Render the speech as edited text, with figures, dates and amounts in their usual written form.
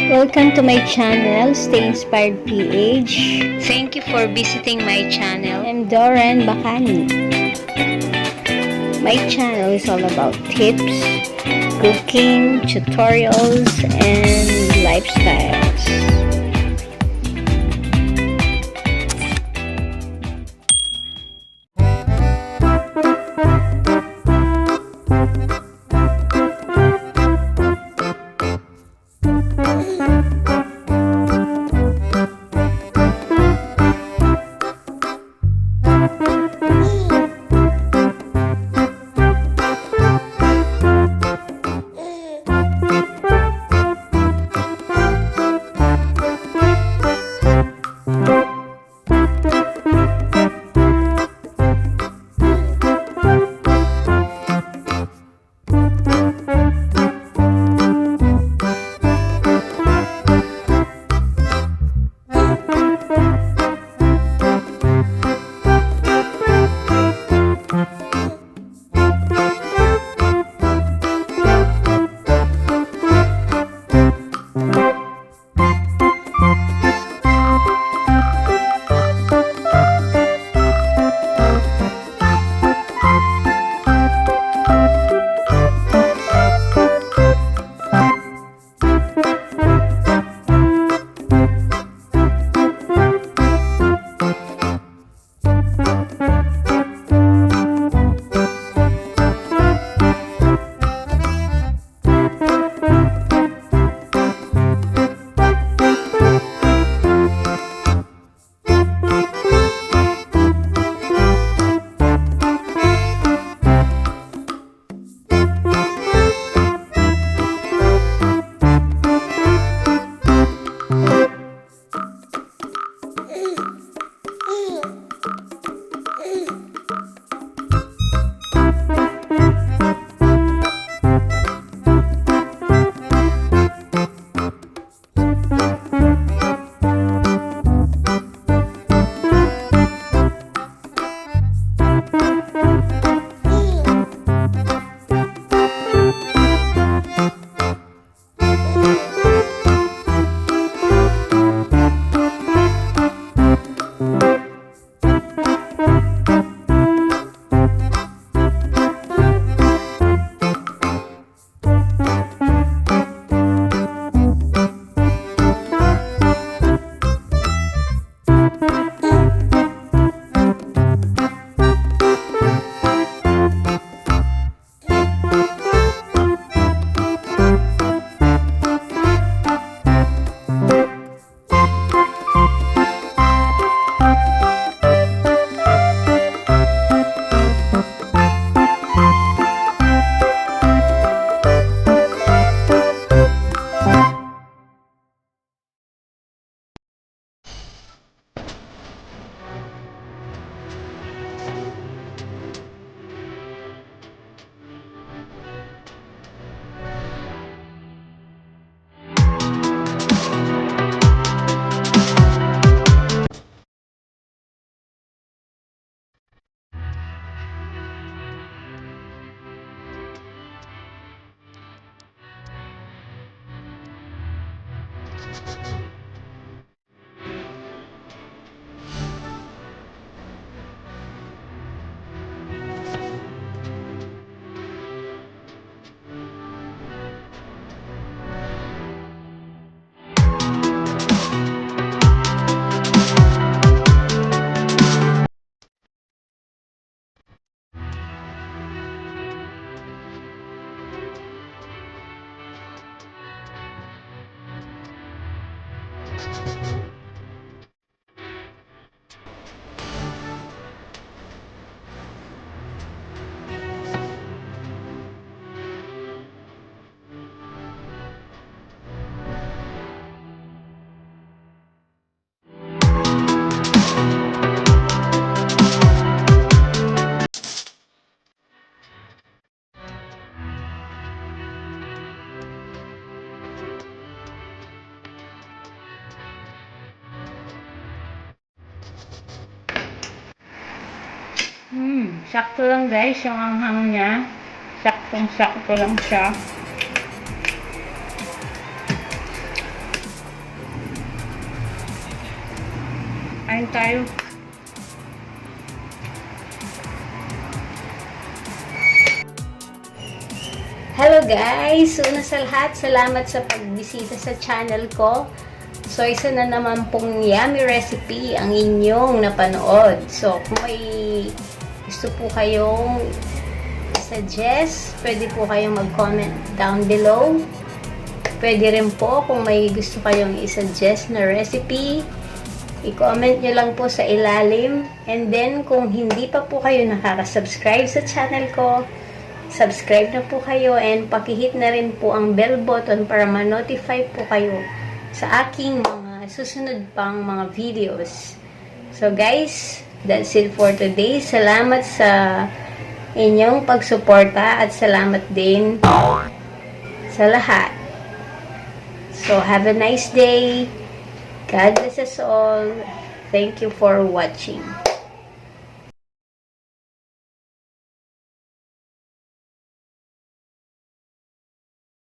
Welcome to my channel, Stay Inspired PH. Thank you for visiting my channel. I'm Doren Bacani. My channel is all about tips, cooking, tutorials, and lifestyles. Sakto lang guys yung anghang niya. Saktong-sakto lang siya. Kain tayo. Hello guys! Una sa lahat, salamat sa pagbisita sa channel ko. So, isa na naman pong yummy recipe ang inyong napanood. So, kung may gusto po kayong suggest, pwede po kayong mag-comment down below. Pwede rin po kung may gusto kayong i-suggest na recipe, i-comment nyo lang po sa ilalim. And then, kung hindi pa po kayo nakaka-subscribe sa channel ko, subscribe na po kayo and pakihit na rin po ang bell button para ma-notify po kayo sa aking mga susunod pang mga videos. So guys, that's it for today. Salamat sa inyong pagsuporta at salamat din sa lahat. So have a nice day. God bless us all. Thank you for watching.